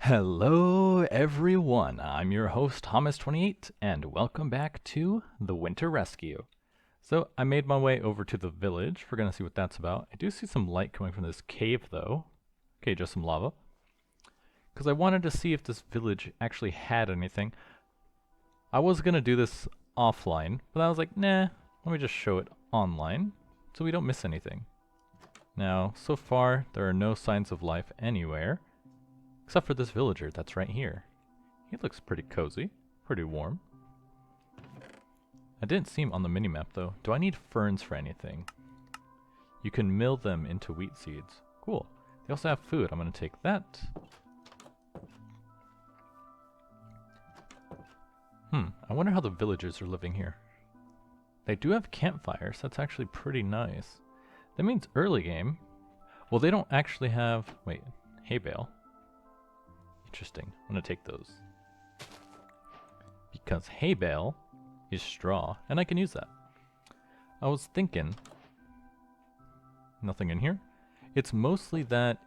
Hello everyone, I'm your host Thomas28 and welcome back to the Winter Rescue. So I made my way over to the village. We're gonna see what that's about. I do see some light coming from this cave though. Okay, just some lava. Because I wanted to see if this village actually had anything. I was gonna do this offline, but I was like, nah, let me just show it online so we don't miss anything. Now, so far there are no signs of life anywhere. Except for this villager that's right here. He looks pretty cozy, pretty warm. I didn't see him on the minimap though. Do I need ferns for anything? You can mill them into wheat seeds. Cool. They also have food. I'm going to take that. I wonder how the villagers are living here. They do have campfires. That's actually pretty nice. That means early game. Well, they don't actually have... Wait, hay bale. Interesting. I'm going to take those. Because hay bale is straw, and I can use that. I was thinking... Nothing in here? It's mostly that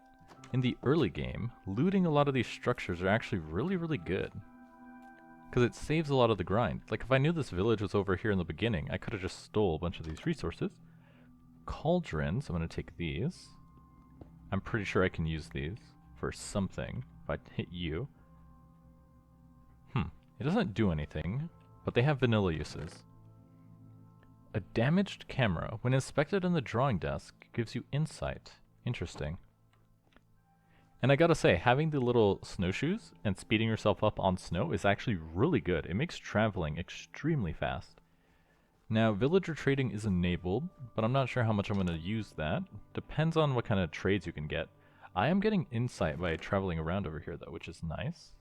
in the early game, looting a lot of these structures are actually really good. Because it saves a lot of the grind. Like if I knew this village was over here in the beginning, I could have just stole a bunch of these resources. Cauldrons, I'm going to take these. I'm pretty sure I can use these for something. If I hit you. It doesn't do anything, but they have vanilla uses. A damaged camera, when inspected on the drawing desk, gives you insight. Interesting. And I gotta say, having the little snowshoes and speeding yourself up on snow is actually really good. It makes traveling extremely fast. Now, villager trading is enabled, but I'm not sure how much I'm going to use that. Depends on what kind of trades you can get. I am getting insight by traveling around over here though, which is nice.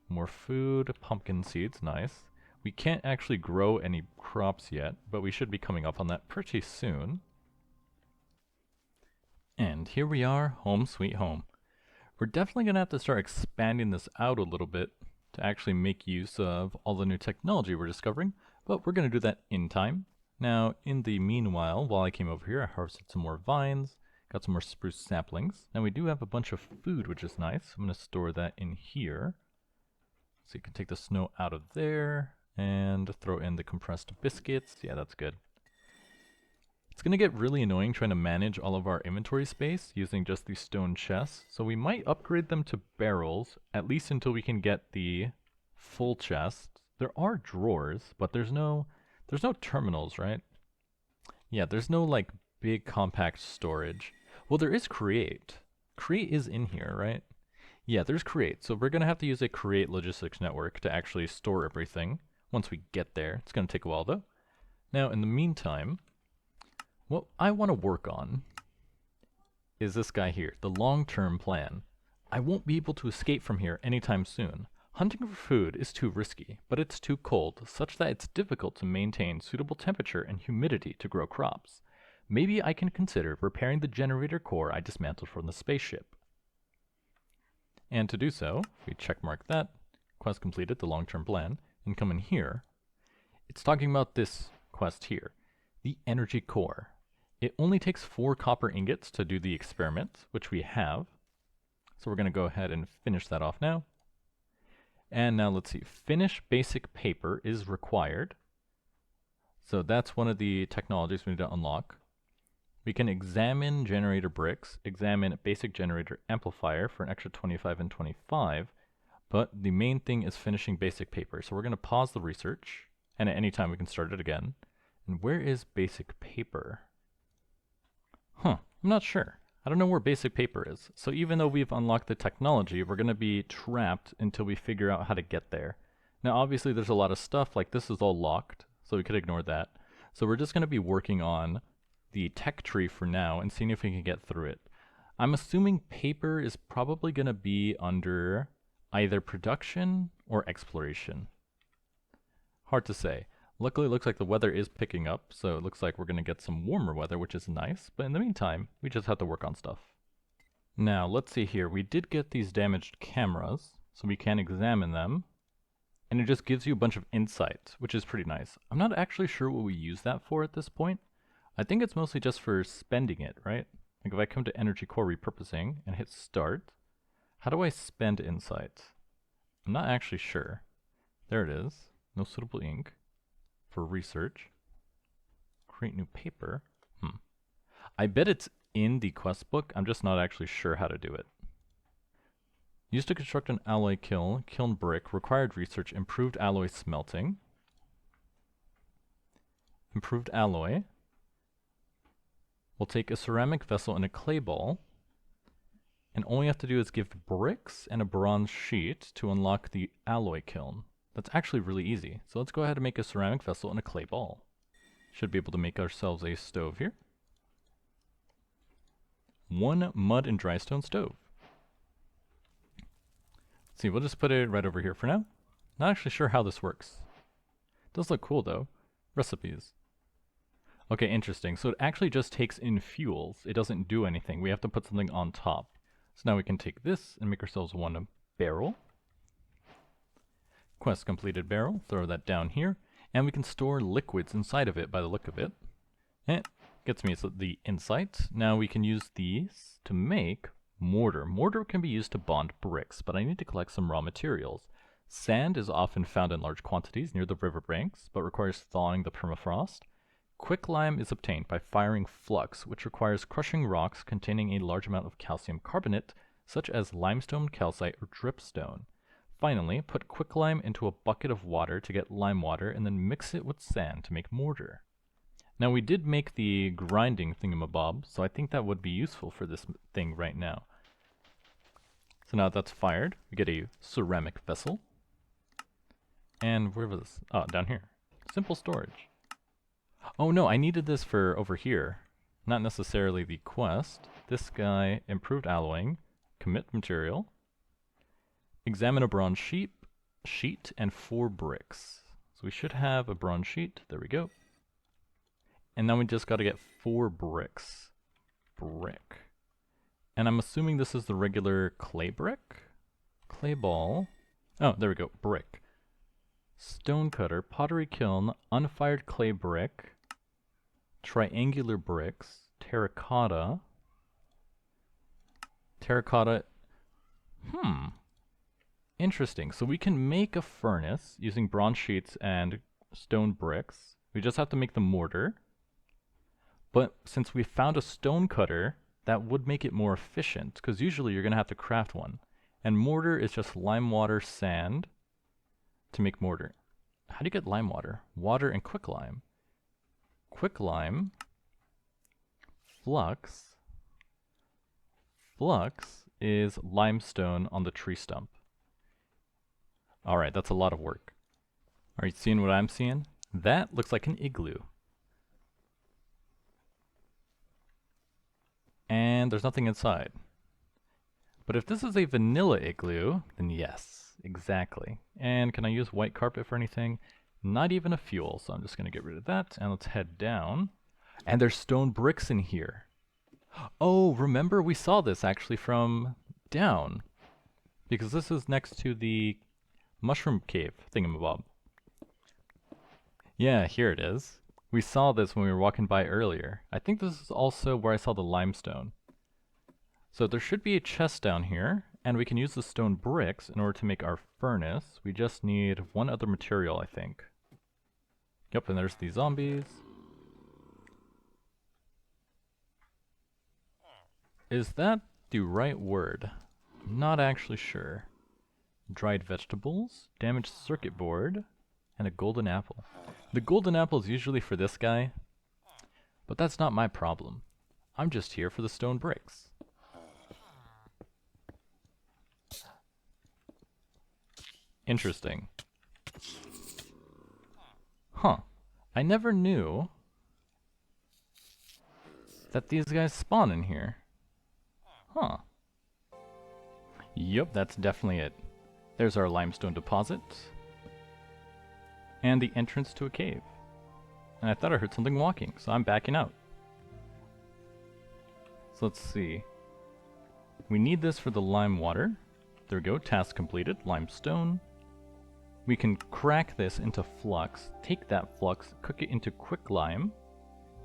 More food, pumpkin seeds, nice. We can't actually grow any crops yet, but we should be coming up on that pretty soon. And here we are, home sweet home. We're definitely going to have to start expanding this out a little bit to actually make use of all the new technology we're discovering, but we're going to do that in time. Now, in the meanwhile, while I came over here, I harvested some more vines. Got some more spruce saplings. Now we do have a bunch of food, which is nice. I'm going to store that in here. So you can take the snow out of there and throw in the compressed biscuits. Yeah, that's good. It's going to get really annoying trying to manage all of our inventory space using just these stone chests. So we might upgrade them to barrels, at least until we can get the full chest. There are drawers, but there's no terminals, right? Yeah, there's no like big compact storage. Well, there is create. Create is in here, right? Yeah, there's create. So we're going to have to use a create logistics network to actually store everything once we get there. It's going to take a while though. Now, in the meantime, what I want to work on is this guy here, the long-term plan. I won't be able to escape from here anytime soon. Hunting for food is too risky, but it's too cold, such that it's difficult to maintain suitable temperature and humidity to grow crops. Maybe I can consider repairing the generator core I dismantled from the spaceship. And to do so, we checkmark that, quest completed, the long-term plan, and come in here. It's talking about this quest here, the energy core. It only takes 4 copper ingots to do the experiment, which we have. So we're going to go ahead and finish that off now. And now let's see, finish basic paper is required. So that's one of the technologies we need to unlock. We can examine generator bricks, examine basic generator amplifier for an extra 25 and 25, but the main thing is finishing basic paper. So we're going to pause the research, and at any time we can start it again. And where is basic paper? I'm not sure. I don't know where basic paper is. So even though we've unlocked the technology, we're going to be trapped until we figure out how to get there. Now obviously there's a lot of stuff, like this is all locked, so we could ignore that. So we're just going to be working on the tech tree for now and seeing if we can get through it. I'm assuming paper is probably going to be under either production or exploration. Hard to say. Luckily it looks like the weather is picking up, so it looks like we're going to get some warmer weather, which is nice, but in the meantime, we just have to work on stuff. Now, let's see here. We did get these damaged cameras, so we can examine them, and it just gives you a bunch of insight, which is pretty nice. I'm not actually sure what we use that for at this point. I think it's mostly just for spending it, right? Like if I come to energy core repurposing and hit start, How do I spend insight? I'm not actually sure. There it is. No suitable ink for research. Create new paper. I bet it's in the quest book. I'm just not actually sure how to do it. Used to construct an alloy kiln. Kiln brick. Required research. Improved alloy smelting. Improved alloy. We'll take a ceramic vessel and a clay ball. And all we have to do is give bricks and a bronze sheet to unlock the alloy kiln. That's actually really easy. So let's go ahead and make a ceramic vessel and a clay ball. Should be able to make ourselves a stove here. 1 mud and dry stone stove. Let's see, we'll just put it right over here for now. Not actually sure how this works. Does look cool though. Recipes. Okay, interesting. So it actually just takes in fuels. It doesn't do anything. We have to put something on top. So now we can take this and make ourselves 1 barrel. Quest completed barrel. Throw that down here. And we can store liquids inside of it by the look of it. And gets me the insight. Now we can use these to make mortar. Mortar can be used to bond bricks, but I need to collect some raw materials. Sand is often found in large quantities near the river banks, but requires thawing the permafrost. Quicklime is obtained by firing flux, which requires crushing rocks containing a large amount of calcium carbonate, such as limestone, calcite, or dripstone. Finally, put quicklime into a bucket of water to get lime water, and then mix it with sand to make mortar. Now we did make the grinding thingamabob, so I think that would be useful for this thing right now. So now that's fired, we get a ceramic vessel. And where was this? Oh, down here. Simple storage. Oh no, I needed this for over here. Not necessarily the quest. This guy, improved alloying, commit material, examine a bronze sheet, and 4 bricks. So we should have a bronze sheet. There we go. And now we just got to get 4 bricks. Brick. And I'm assuming this is the regular clay brick? Clay ball. Oh, there we go. Brick. Stone cutter, pottery kiln, unfired clay brick, triangular bricks, terracotta. Interesting. So we can make a furnace using bronze sheets and stone bricks. We just have to make the mortar. But since we found a stone cutter, that would make it more efficient, because usually you're going to have to craft one. And mortar is just lime water, sand to make mortar. How do you get lime water? Water and quicklime. Quicklime, flux. Flux is limestone on the tree stump. Alright, that's a lot of work. Are you seeing what I'm seeing? That looks like an igloo. And there's nothing inside. But if this is a vanilla igloo, then yes, exactly. And can I use white carpet for anything? Not even a fuel, so I'm just going to get rid of that. And let's head down. And there's stone bricks in here. Oh, remember we saw this actually from down. Because this is next to the mushroom cave thingamabob. Yeah, here it is. We saw this when we were walking by earlier. I think this is also where I saw the limestone. So there should be a chest down here, and we can use the stone bricks in order to make our furnace. We just need 1 other material, I think. Yep, and there's the zombies. Is that the right word? Not actually sure. Dried vegetables, damaged circuit board, and a golden apple. The golden apple is usually for this guy, but that's not my problem. I'm just here for the stone bricks. Interesting. Huh. I never knew that these guys spawn in here. Huh. Yep, that's definitely it. There's our limestone deposit. And the entrance to a cave. And I thought I heard something walking, so I'm backing out. So let's see. We need this for the lime water. There we go, task completed, limestone. We can crack this into flux, take that flux, cook it into quicklime,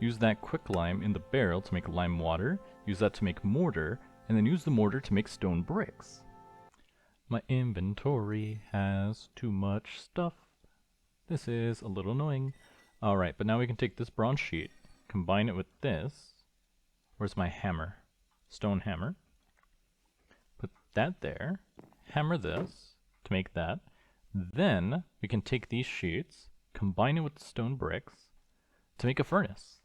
use that quicklime in the barrel to make lime water, use that to make mortar, and then use the mortar to make stone bricks. My inventory has too much stuff. This is a little annoying. Alright, but now we can take this bronze sheet, combine it with this. Where's my hammer? Stone hammer. Put that there. Hammer this to make that. Then we can take these sheets, combine it with the stone bricks to make a furnace.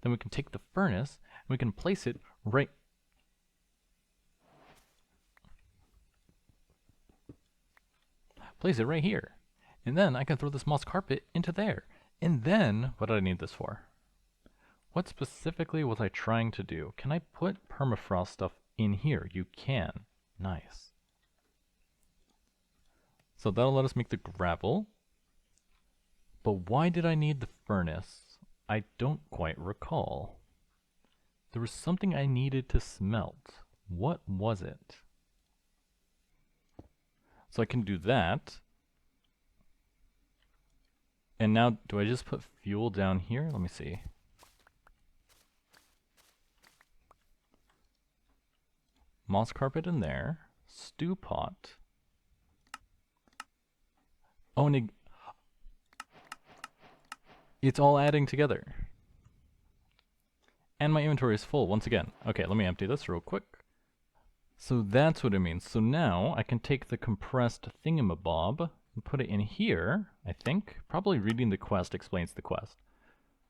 Then we can take the furnace and we can place it right... Place it right here. And then I can throw this moss carpet into there. And then, what did I need this for? What specifically was I trying to do? Can I put permafrost stuff in here? You can. Nice. So that'll let us make the gravel. But why did I need the furnace? I don't quite recall. There was something I needed to smelt. What was it? So I can do that. And now, do I just put fuel down here? Let me see. Moss carpet in there. Stew pot. Oh, and it's all adding together. And my inventory is full once again. Okay, let me empty this real quick. So that's what it means. So now I can take the compressed thingamabob and put it in here, I think. Probably reading the quest explains the quest.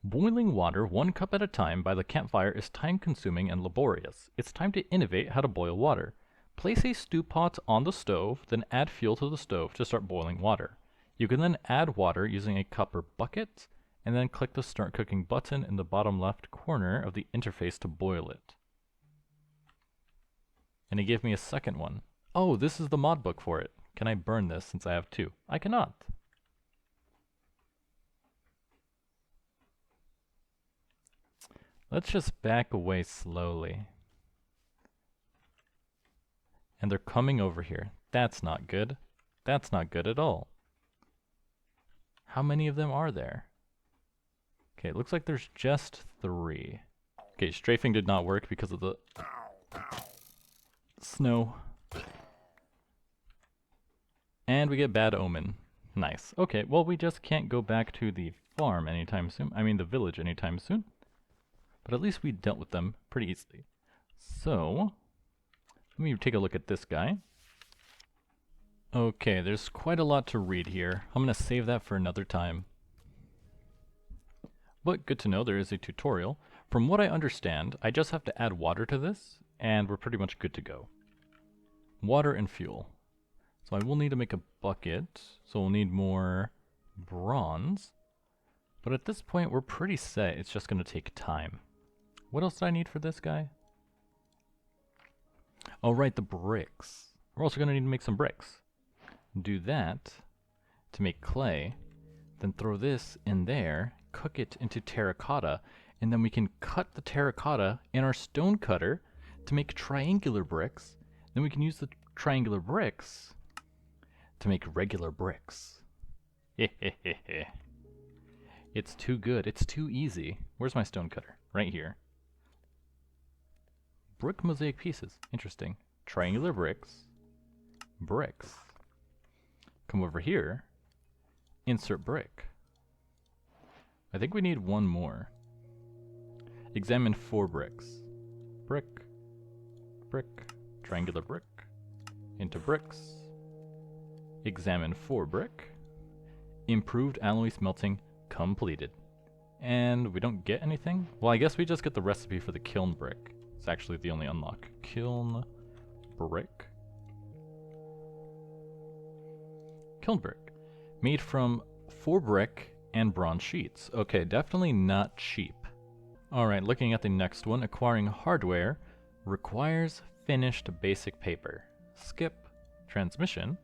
Boiling water 1 cup at a time by the campfire is time-consuming and laborious. It's time to innovate how to boil water. Place a stew pot on the stove, then add fuel to the stove to start boiling water. You can then add water using a cup or bucket, and then click the Start Cooking button in the bottom left corner of the interface to boil it. And it gave me a second one. Oh, this is the mod book for it. Can I burn this since I have 2? I cannot. Let's just back away slowly. And they're coming over here. That's not good. That's not good at all. How many of them are there? Okay, it looks like there's just 3. Okay, strafing did not work because of the snow. And we get bad omen. Nice. Okay, well we just can't go back to the farm anytime soon. I mean the village anytime soon. But at least we dealt with them pretty easily. So, let me take a look at this guy. Okay, there's quite a lot to read here. I'm going to save that for another time. But good to know there is a tutorial. From what I understand, I just have to add water to this, and we're pretty much good to go. Water and fuel. So I will need to make a bucket, so we'll need more bronze. But at this point, we're pretty set. It's just going to take time. What else do I need for this guy? Oh, right, the bricks. We're also going to need to make some bricks. Do that to make clay, then throw this in there, cook it into terracotta, and then we can cut the terracotta in our stone cutter to make triangular bricks. Then we can use the triangular bricks to make regular bricks. It's too good. It's too easy. Where's my stone cutter? Right here. Brick mosaic pieces. Interesting. Triangular bricks. Bricks. Come over here. Insert brick. I think we need one more. Examine 4 bricks. Brick. Brick. Triangular brick. Into bricks. Examine 4 brick. Improved alloy smelting completed. And we don't get anything? Well, I guess we just get the recipe for the kiln brick. It's actually the only unlock. Kiln brick. Kiln brick. Made from 4 brick and bronze sheets. Okay, definitely not cheap. Alright, looking at the next one. Acquiring hardware requires finished basic paper. Skip. Transmission.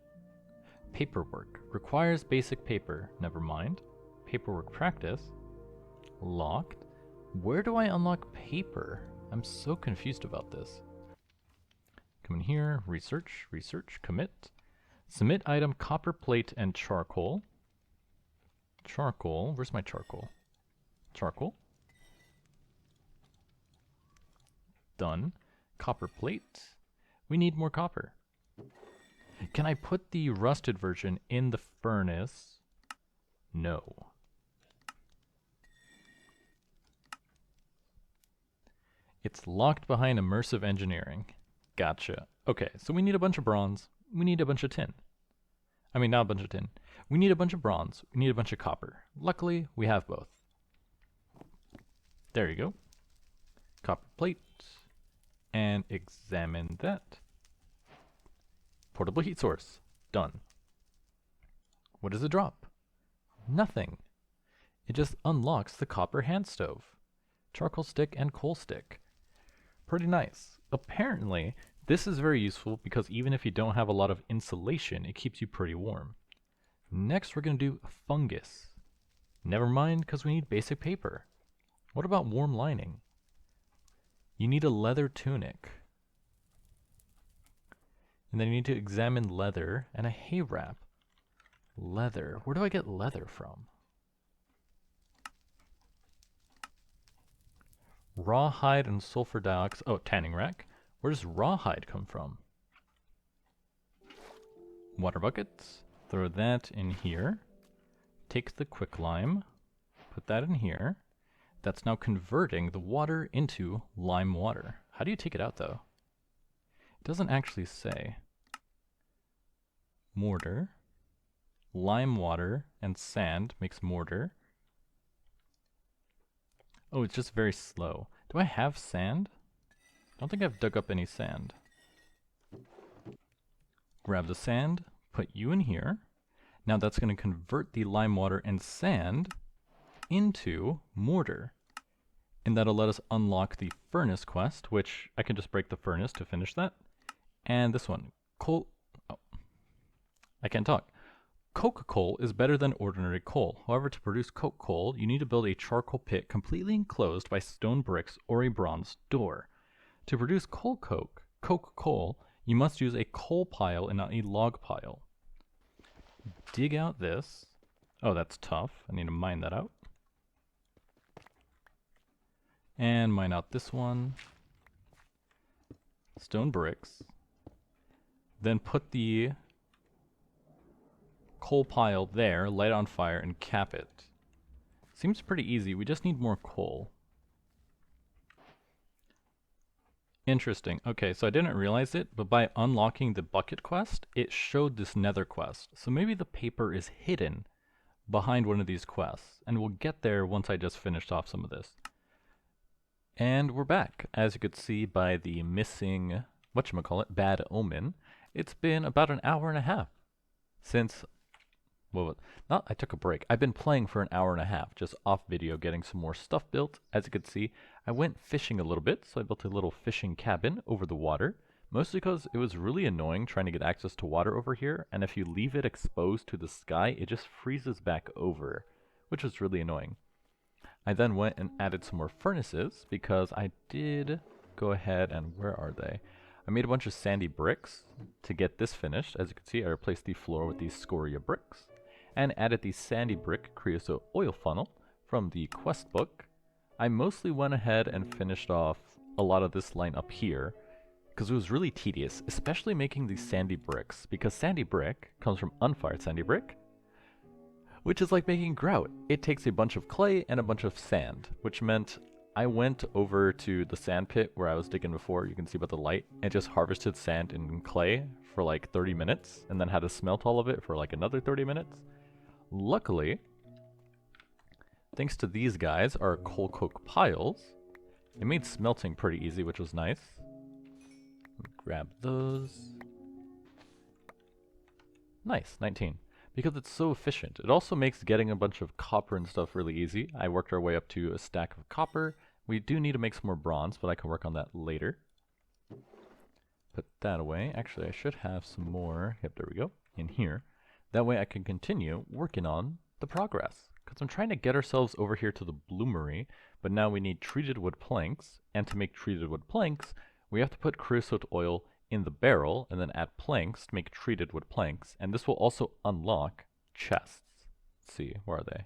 Paperwork. Requires basic paper. Never mind. Paperwork practice. Locked. Where do I unlock paper? I'm so confused about this. Come in here. Research. Research. Commit. Submit item copper plate and charcoal. Charcoal. Where's my charcoal? Charcoal. Done. Copper plate. We need more copper. Can I put the rusted version in the furnace? No. It's locked behind immersive engineering. Gotcha. Okay, so we need a bunch of bronze. We need a bunch of tin. I mean, not a bunch of tin. We need a bunch of bronze. We need a bunch of copper. Luckily, we have both. There you go. Copper plate. And examine that. Portable heat source. Done. What does it drop? Nothing. It just unlocks the copper hand stove. Charcoal stick and coal stick. Pretty nice. Apparently, this is very useful because even if you don't have a lot of insulation, it keeps you pretty warm. Next, we're going to do fungus. Never mind, because we need basic paper. What about warm lining? You need a leather tunic. And then you need to examine leather and a hay wrap. Leather. Where do I get leather from? Rawhide and sulfur dioxide. Oh, tanning rack. Where does rawhide come from? Water buckets. Throw that in here. Take the quicklime. Put that in here. That's now converting the water into lime water. How do you take it out, though? It doesn't actually say. Mortar. Lime water and sand makes mortar. Oh, it's just very slow. Do I have sand? I don't think I've dug up any sand. Grab the sand, put you in here. Now that's going to convert the lime water and sand into mortar. And that'll let us unlock the furnace quest, which I can just break the furnace to finish that. And this one, coal. Oh, I can't talk. Coke coal is better than ordinary coal. However, to produce coke coal, you need to build a charcoal pit completely enclosed by stone bricks or a bronze door. To produce coke coal, you must use a coal pile and not a log pile. Dig out this. Oh, that's tough. I need to mine that out. And mine out this one. Stone bricks. Then put the coal pile there, light it on fire, and cap it. Seems pretty easy. We just need more coal. Interesting. Okay, so I didn't realize it, but by unlocking the bucket quest, it showed this nether quest. So maybe the paper is hidden behind one of these quests, and we'll get there once I just finished off some of this. And we're back. As you could see by the missing, whatchamacallit, bad omen, it's been about an hour and a half since, well, not I took a break. I've been playing for an hour and a half, just off video, getting some more stuff built. As you could see, I went fishing a little bit, so I built a little fishing cabin over the water, mostly because it was really annoying trying to get access to water over here, and if you leave it exposed to the sky, it just freezes back over, which was really annoying. I then went and added some more furnaces, because I did go ahead and, where are they? I made a bunch of sandy bricks to get this finished. As you can see, I replaced the floor with these scoria bricks, and added the sandy brick creosote oil funnel from the quest book. I mostly went ahead and finished off a lot of this line up here, because it was really tedious, especially making these sandy bricks, because sandy brick comes from unfired sandy brick, which is like making grout. It takes a bunch of clay and a bunch of sand, which meant I went over to the sand pit where I was digging before, you can see by the light, and just harvested sand and clay for like 30 minutes, and then had to smelt all of it for like another 30 minutes. Luckily, thanks to these guys, our coal coke piles, it made smelting pretty easy, which was nice. Grab those. Nice, 19. Because it's so efficient. It also makes getting a bunch of copper and stuff really easy. I worked our way up to a stack of copper. We do need to make some more bronze, but I can work on that later. Put that away. Actually, I should have some more. Yep, there we go. In here. That way I can continue working on the progress. Because I'm trying to get ourselves over here to the bloomery, but now we need treated wood planks, and to make treated wood planks, we have to put creosote oil in the barrel, and then add planks to make treated wood planks, and this will also unlock chests. Let's see, where are they?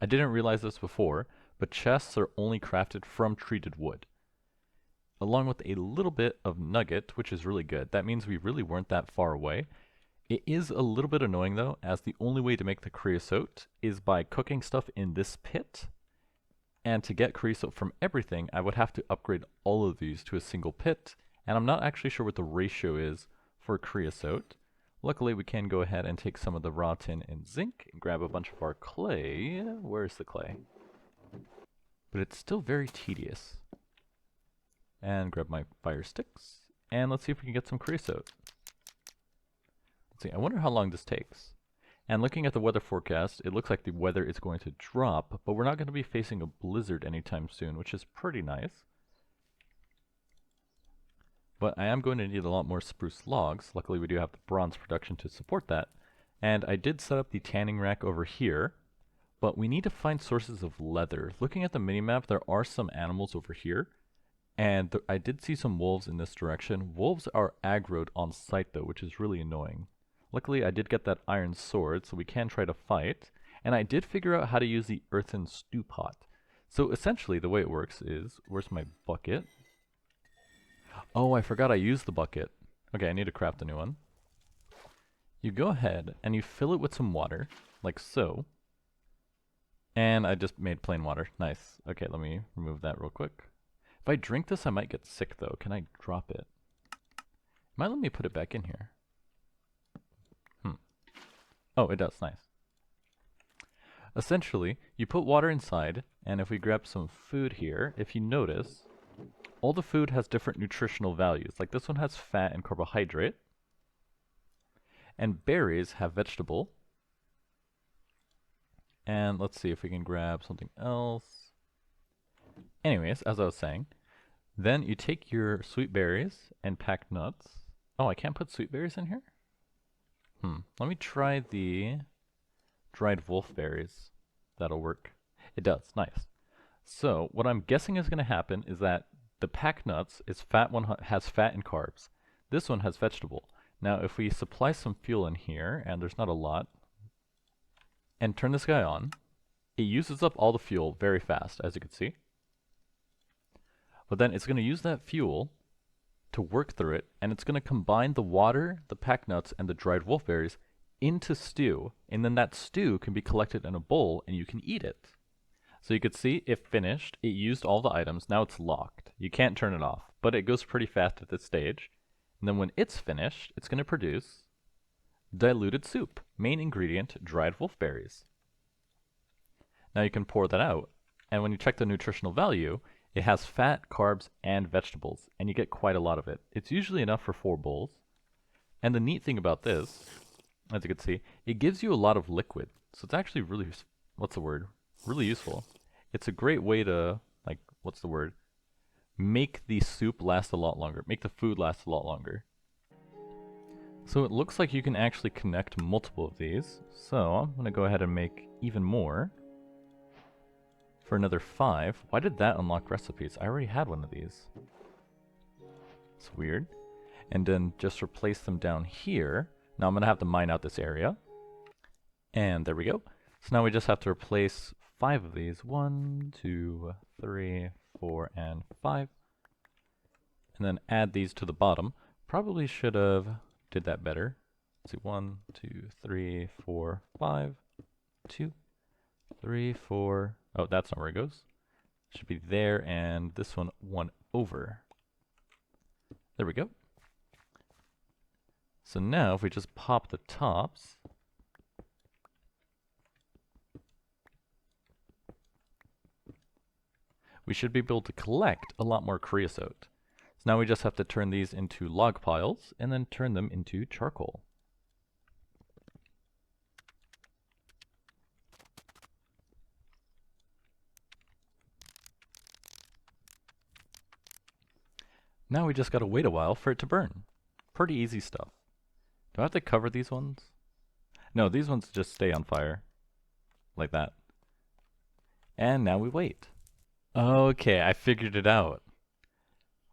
I didn't realize this before, but chests are only crafted from treated wood, along with a little bit of nugget, which is really good. That means we really weren't that far away. It is a little bit annoying though, as the only way to make the creosote is by cooking stuff in this pit. And to get creosote from everything, I would have to upgrade all of these to a single pit, and I'm not actually sure what the ratio is for creosote. Luckily, we can go ahead and take some of the raw tin and zinc and grab a bunch of our clay. Where's the clay? But it's still very tedious. And grab my fire sticks, and let's see if we can get some creosote. Let's see, I wonder how long this takes. And looking at the weather forecast, it looks like the weather is going to drop, but we're not going to be facing a blizzard anytime soon, which is pretty nice. But I am going to need a lot more spruce logs. Luckily, we do have the bronze production to support that. And I did set up the tanning rack over here, but we need to find sources of leather. Looking at the minimap, there are some animals over here, and I did see some wolves in this direction. Wolves are aggroed on site though, which is really annoying. Luckily, I did get that iron sword, so we can try to fight. And I did figure out how to use the earthen stew pot. So essentially, the way it works is, where's my bucket? Oh, I forgot I used the bucket. Okay, I need to craft a new one. You go ahead and you fill it with some water, like so. And I just made plain water. Nice. Okay, let me remove that real quick. If I drink this, I might get sick though. Can I drop it? Might let me put it back in here. Oh, it does. Nice. Essentially, you put water inside, and if we grab some food here, if you notice, all the food has different nutritional values. Like this one has fat and carbohydrate, and berries have vegetable. And let's see if we can grab something else. Anyways, as I was saying, then you take your sweet berries and packed nuts. Oh, I can't put sweet berries in here? Let me try the dried wolf berries. That'll work. It does. Nice. So what I'm guessing is going to happen is that the packed nuts is has fat and carbs. This one has vegetable. Now if we supply some fuel in here, and there's not a lot, and turn this guy on, it uses up all the fuel very fast, as you can see. But then it's going to use that fuel to work through it, and it's going to combine the water, the packed nuts, and the dried wolfberries into stew, and then that stew can be collected in a bowl and you can eat it. So you could see it finished, it used all the items, now it's locked. You can't turn it off, but it goes pretty fast at this stage. And then when it's finished, it's going to produce diluted soup, main ingredient, dried wolfberries. Now you can pour that out, and when you check the nutritional value, it has fat, carbs, and vegetables, and you get quite a lot of it. It's usually enough for 4 bowls. And the neat thing about this, as you can see, it gives you a lot of liquid. So it's actually really, really useful. It's a great way to, make the soup last a lot longer, make the food last a lot longer. So it looks like you can actually connect multiple of these. So I'm going to go ahead and make even more. For another 5. Why did that unlock recipes? I already had one of these. It's weird. And then just replace them down here. Now I'm going to have to mine out this area. And there we go. So now we just have to replace 5 of these. 1, 2, 3, 4, and 5. And then add these to the bottom. Probably should have did that better. Let's see, 1, 2, 3, 4, 5, 2, 3, 4. Oh, that's not where it goes. Should be there, and this one over. There we go. So now if we just pop the tops, we should be able to collect a lot more creosote. So now we just have to turn these into log piles and then turn them into charcoal. Now we just gotta wait a while for it to burn. Pretty easy stuff. Do I have to cover these ones? No, these ones just stay on fire. Like that. And now we wait. Okay, I figured it out.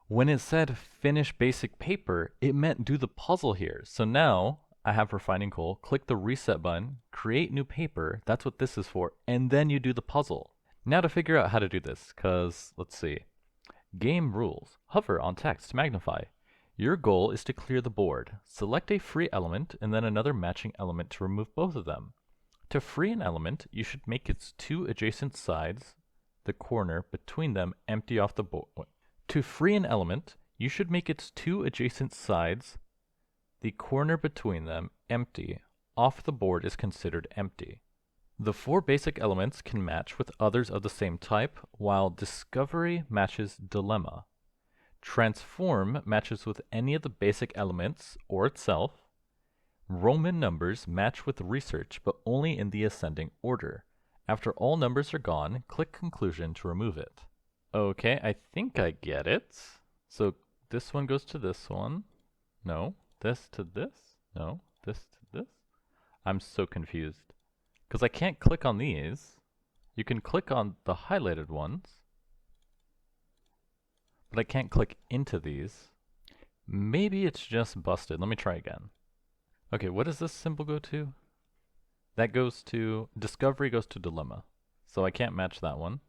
When it said finish basic paper, it meant do the puzzle here. So now I have refining coal, click the reset button, create new paper, that's what this is for, and then you do the puzzle. Now to figure out how to do this, because let's see. Game rules. Hover on text to magnify. Your goal is to clear the board. Select a free element and then another matching element to remove both of them. To free an element, you should make its two adjacent sides, the corner between them, empty off the board. To free an element, you should make its two adjacent sides, the corner between them, empty. Off the board is considered empty. The four basic elements can match with others of the same type, while discovery matches dilemma. Transform matches with any of the basic elements or itself. Roman numbers match with research, but only in the ascending order. After all numbers are gone, click conclusion to remove it. Okay, I think I get it. So this one goes to this one. No. This to this? No. This to this? I'm so confused. Because I can't click on these. You can click on the highlighted ones. But I can't click into these. Maybe it's just busted. Let me try again. Okay, what does this symbol go to? That goes to... Discovery goes to dilemma. So I can't match that one.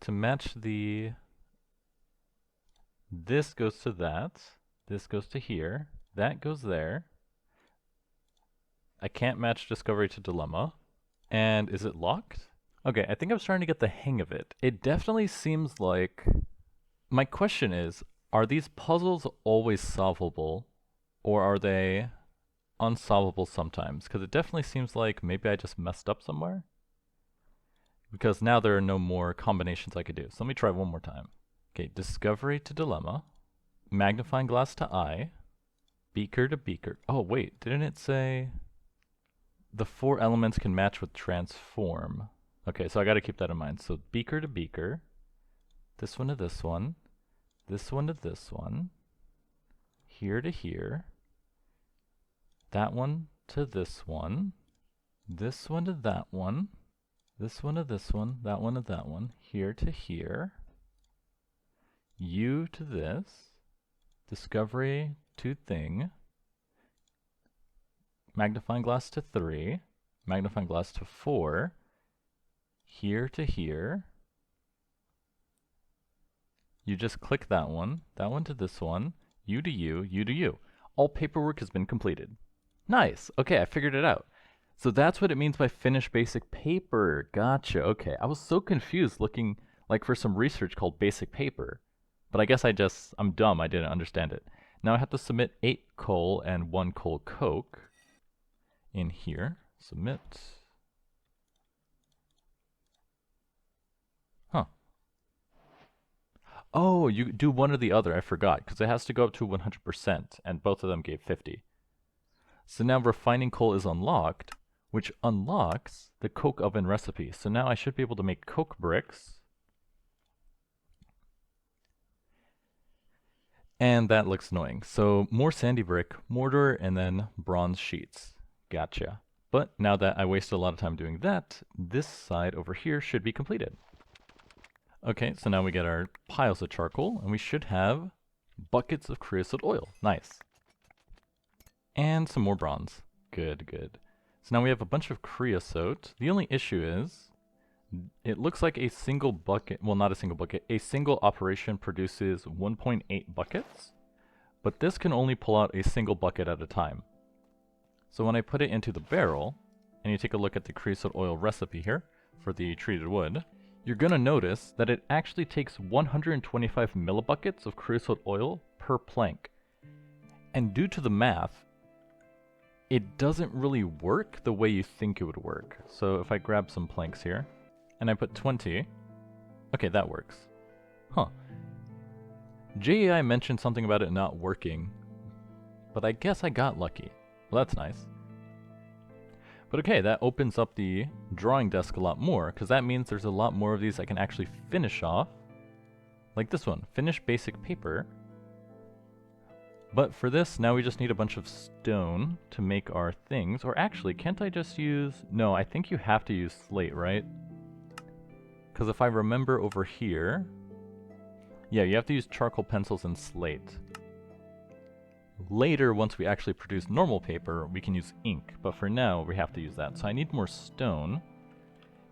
To match the... This goes to that. This goes to here. That goes there. I can't match discovery to dilemma. And is it locked? Okay, I think I'm starting to get the hang of it. It definitely seems like... My question is, are these puzzles always solvable? Or are they unsolvable sometimes? Because it definitely seems like maybe I just messed up somewhere. Because now there are no more combinations I could do. So let me try one more time. Okay, discovery to dilemma. Magnifying glass to eye. Beaker to beaker. Oh wait, didn't it say... The four elements can match with transform. Okay, so I gotta keep that in mind. So beaker to beaker. This one to this one. This one to this one. Here to here. That one to this one. This one to that one. This one to this one. That one to that one. Here to here. You to this. Discovery to thing. Magnifying glass to 3. Magnifying glass to 4. Here to here. You just click that one to this one, you to you, you to you. All paperwork has been completed. Nice. Okay, I figured it out. So that's what it means by finish basic paper. Gotcha. Okay, I was so confused looking like for some research called basic paper. But I guess I'm dumb, I didn't understand it. Now I have to submit 8 coal and 1 coal coke in here. Submit. Huh. Oh, you do one or the other, I forgot, because it has to go up to 100%, and both of them gave 50. So now refining coal is unlocked, which unlocks the coke oven recipe. So now I should be able to make coke bricks. And that looks annoying. So more sandy brick, mortar, and then bronze sheets. Gotcha. But now that I wasted a lot of time doing that, this side over here should be completed. Okay, so now we get our piles of charcoal, and we should have buckets of creosote oil. Nice. And some more bronze. Good, good. So now we have a bunch of creosote. The only issue is, it looks like a single bucket, well not a single bucket, a single operation produces 1.8 buckets, but this can only pull out a single bucket at a time. So when I put it into the barrel, and you take a look at the creosote oil recipe here for the treated wood, you're going to notice that it actually takes 125 millibuckets of creosote oil per plank. And due to the math, it doesn't really work the way you think it would work. So if I grab some planks here, and I put 20, okay, that works. Huh. JEI mentioned something about it not working, but I guess I got lucky. Well, that's nice. But okay, that opens up the drawing desk a lot more, because that means there's a lot more of these I can actually finish off. Like this one, finish basic paper. But for this, now we just need a bunch of stone to make our things. Or actually, can't I just use... No, I think you have to use slate, right? Because if I remember over here... Yeah, you have to use charcoal pencils and slate. Later, once we actually produce normal paper, we can use ink, but for now, we have to use that. So I need more stone.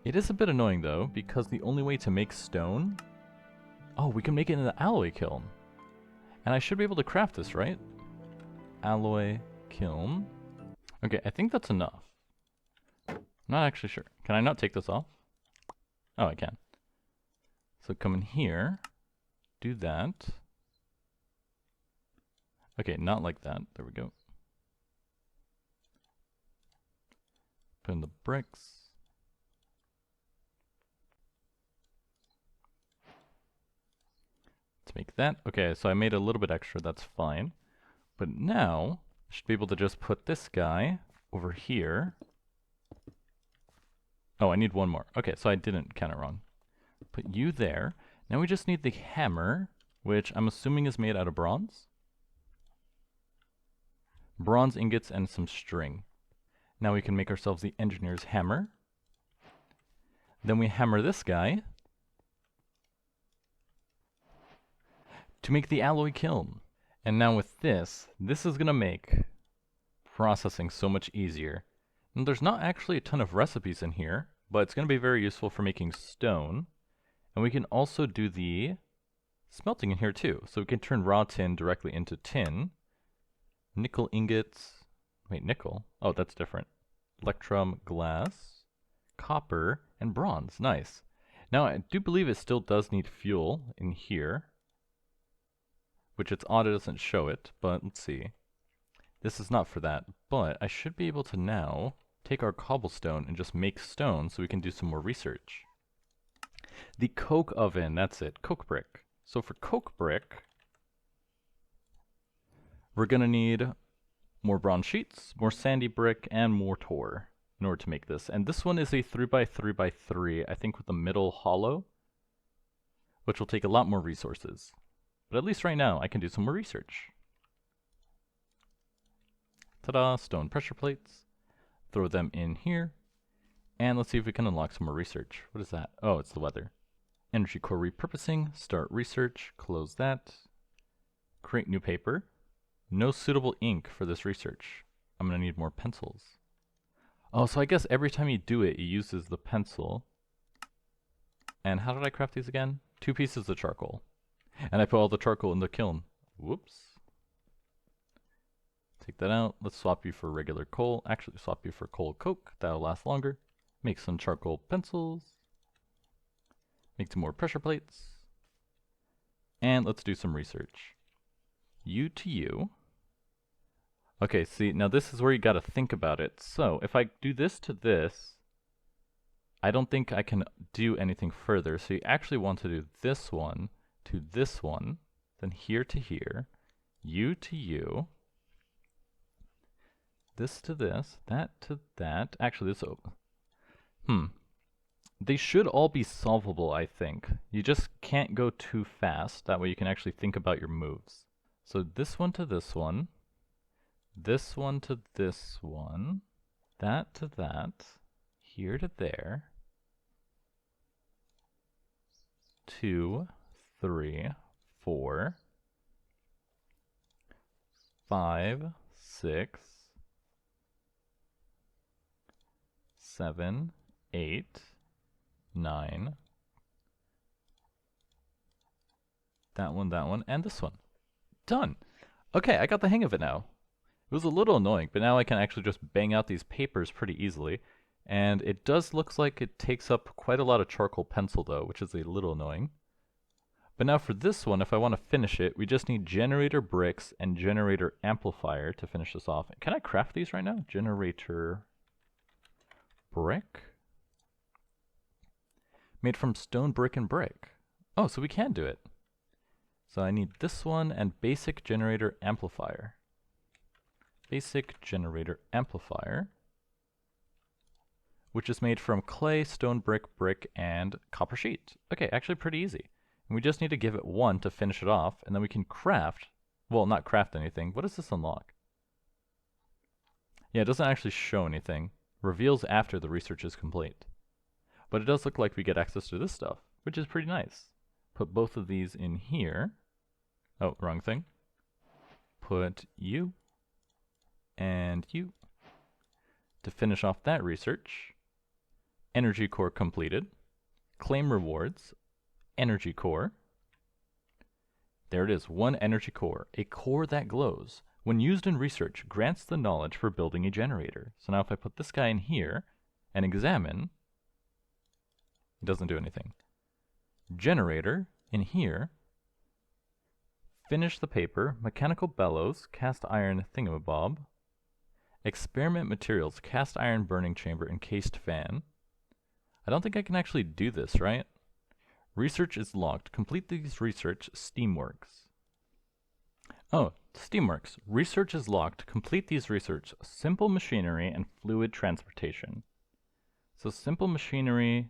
It is a bit annoying though, because the only way to make stone... Oh, we can make it in the alloy kiln. And I should be able to craft this, right? Alloy kiln. Okay, I think that's enough. I'm not actually sure. Can I not take this off? Oh, I can. So come in here, do that. Okay, not like that. There we go. Put in the bricks. Let's make that. Okay, so I made a little bit extra, that's fine. But now, I should be able to just put this guy over here. Oh, I need one more. Okay, so I didn't count it wrong. Put you there. Now we just need the hammer, which I'm assuming is made out of bronze. Bronze ingots and some string. Now we can make ourselves the engineer's hammer. Then we hammer this guy to make the alloy kiln. And now with this is going to make processing so much easier. And there's not actually a ton of recipes in here, but it's going to be very useful for making stone. And we can also do the smelting in here too. So we can turn raw tin directly into tin. Nickel ingots. Wait, nickel? Oh, that's different. Electrum, glass, copper, and bronze. Nice. Now, I do believe it still does need fuel in here, which it's odd it doesn't show it, but let's see. This is not for that, but I should be able to now take our cobblestone and just make stone so we can do some more research. The coke oven, that's it, coke brick. So for coke brick, we're going to need more bronze sheets, more sandy brick, and more tor in order to make this. And this one is a 3x3x3, I think with the middle hollow, which will take a lot more resources. But at least right now, I can do some more research. Ta-da, stone pressure plates. Throw them in here. And let's see if we can unlock some more research. What is that? Oh, it's the weather. Energy core repurposing, start research, close that. Create new paper. No suitable ink for this research. I'm going to need more pencils. Oh, so I guess every time you do it, it uses the pencil. And how did I craft these again? 2 pieces of charcoal. And I put all the charcoal in the kiln. Whoops. Take that out. Let's swap you for regular coal. Actually, swap you for coal coke. That'll last longer. Make some charcoal pencils. Make some more pressure plates. And let's do some research. You to you. Okay, see, now this is where you gotta think about it. So, if I do this to this, I don't think I can do anything further. So you actually want to do this one to this one, then here to here, you to you, this to this, that to that. Actually, this they should all be solvable, I think. You just can't go too fast. That way you can actually think about your moves. So this one to this one to this one, that to that, here to there, 2, 3, 4, 5, 6, 7, 8, 9, that one, and this one. Done! Okay, I got the hang of it now. It was a little annoying, but now I can actually just bang out these papers pretty easily. And it does look like it takes up quite a lot of charcoal pencil though, which is a little annoying. But now for this one, if I want to finish it, we just need generator bricks and generator amplifier to finish this off. Can I craft these right now? Generator brick? Made from stone, brick, and brick. Oh, so we can do it. So I need this one and basic generator amplifier. Basic generator amplifier, which is made from clay, stone, brick, and copper sheet. Okay, actually pretty easy. And we just need to give it 1 to finish it off, and then we can craft, well, not craft anything. What does this unlock? Yeah, it doesn't actually show anything. Reveals after the research is complete. But it does look like we get access to this stuff, which is pretty nice. Put both of these in here. Oh, wrong thing. Put you and you to finish off that research. Energy core completed. Claim rewards. Energy core. There it is, 1 energy core, a core that glows. When used in research, grants the knowledge for building a generator. So now if I put this guy in here and examine, it doesn't do anything. Generator in here, finish the paper, mechanical bellows, cast iron thingamabob, experiment materials, cast iron burning chamber, encased fan. I don't think I can actually do this, right? Research is locked. Complete these research, Steamworks. Oh, Steamworks. Research is locked. Complete these research, simple machinery and fluid transportation. So simple machinery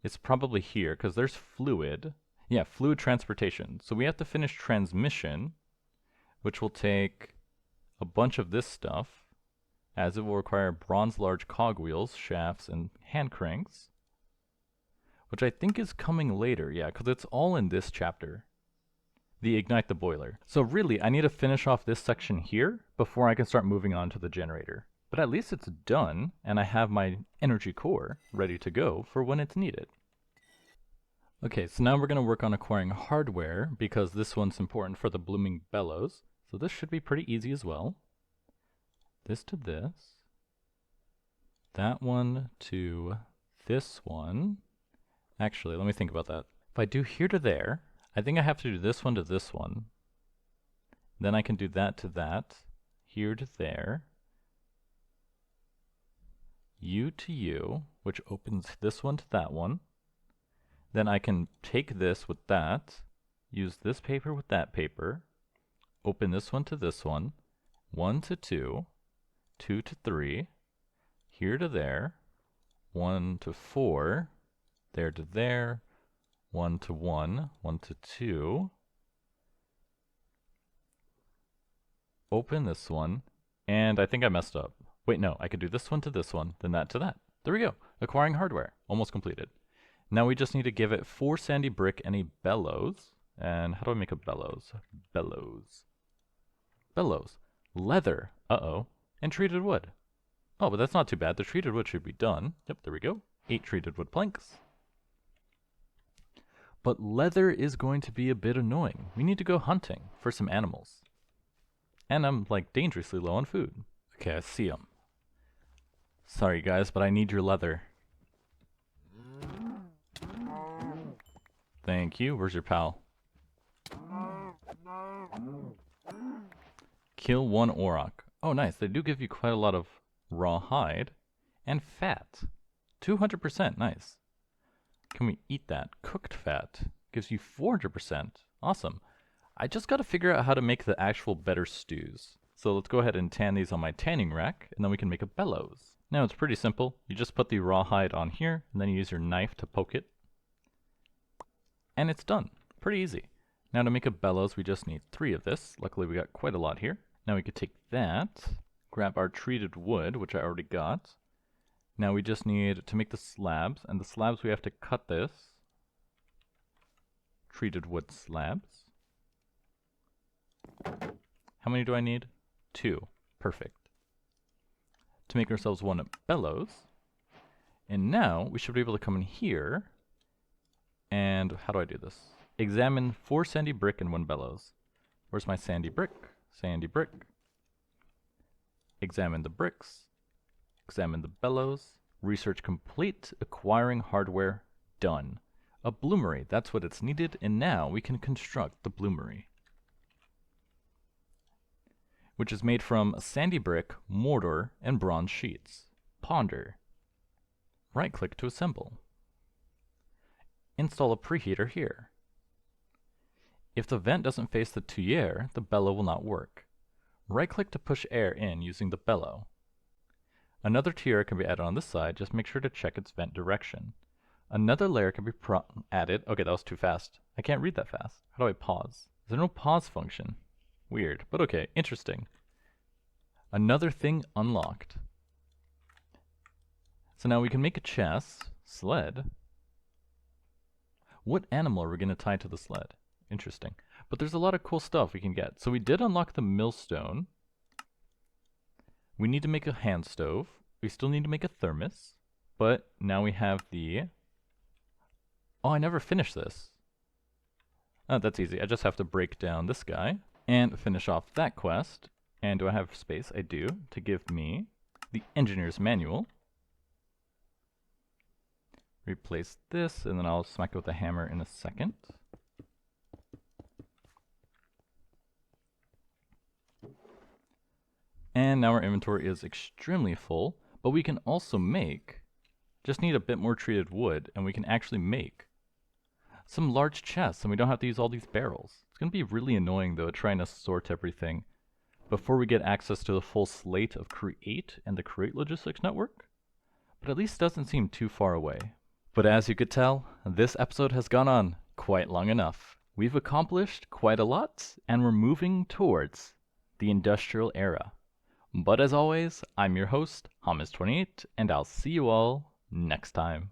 is probably here, because there's fluid. Yeah, fluid transportation. So we have to finish transmission, which will take a bunch of this stuff, as it will require bronze large cogwheels, shafts, and hand cranks, which I think is coming later, yeah, because it's all in this chapter. The ignite the boiler. So really, I need to finish off this section here before I can start moving on to the generator. But at least it's done, and I have my energy core ready to go for when it's needed. Okay, so now we're going to work on acquiring hardware, because this one's important for the blooming bellows. So this should be pretty easy as well. This to this. That one to this one. Actually, let me think about that. If I do here to there, I think I have to do this one to this one. Then I can do that to that. Here to there. U to U, which opens this one to that one. Then I can take this with that, use this paper with that paper, open this one to this one, 1 to 2, 2 to 3, here to there, 1 to 4, there to there, 1 to 1, 1 to 2, open this one, and I think I messed up. Wait, no, I could do this one to this one, then that to that. There we go. Acquiring hardware. Almost completed. Now we just need to give it 4 sandy brick and a bellows. And how do I make a bellows? Bellows. Bellows. Leather. Uh-oh. And treated wood. Oh, but that's not too bad. The treated wood should be done. Yep, there we go. 8 treated wood planks. But leather is going to be a bit annoying. We need to go hunting for some animals. And I'm like dangerously low on food. Okay, I see them. Sorry guys, but I need your leather. Thank you. Where's your pal? Kill 1 auroch. Oh nice, they do give you quite a lot of raw hide and fat. 200%, nice. Can we eat that? Cooked fat gives you 400%. Awesome. I just gotta figure out how to make the actual better stews. So let's go ahead and tan these on my tanning rack, and then we can make a bellows. Now it's pretty simple. You just put the rawhide on here, and then you use your knife to poke it. And it's done. Pretty easy. Now to make a bellows, we just need 3 of this. Luckily we got quite a lot here. Now we could take that, grab our treated wood, which I already got. Now we just need to make the slabs, and the slabs we have to cut this. Treated wood slabs. How many do I need? 2. Perfect. To make ourselves 1 bellows. And now we should be able to come in here. And how do I do this? Examine 4 sandy brick and 1 bellows. Where's my sandy brick? Sandy brick. Examine the bricks. Examine the bellows. Research complete. Acquiring hardware done. A bloomery, that's what it's needed, and now we can construct the bloomery, which is made from sandy brick, mortar, and bronze sheets. Ponder. Right-click to assemble. Install a preheater here. If the vent doesn't face the tuyere, the bellow will not work. Right-click to push air in using the bellow. Another tuyere can be added on this side, just make sure to check its vent direction. Another layer can be added. Okay, that was too fast. I can't read that fast. How do I pause? Is there no pause function? Weird, but okay, interesting. Another thing unlocked. So now we can make a chest, sled. What animal are we going to tie to the sled? Interesting. But there's a lot of cool stuff we can get. So we did unlock the millstone. We need to make a hand stove. We still need to make a thermos. But now we have the... Oh, I never finished this. That's easy. I just have to break down this guy and finish off that quest. And do I have space? I do, to give me the engineer's manual. Replace this, and then I'll smack it with a hammer in a second. And now our inventory is extremely full, but we can also make, just need a bit more treated wood, and we can actually make some large chests, and we don't have to use all these barrels. It's going to be really annoying, though, trying to sort everything before we get access to the full slate of Create and the Create Logistics Network, but at least doesn't seem too far away. But as you could tell, this episode has gone on quite long enough. We've accomplished quite a lot, and we're moving towards the industrial era. But as always, I'm your host, Hamas28, and I'll see you all next time.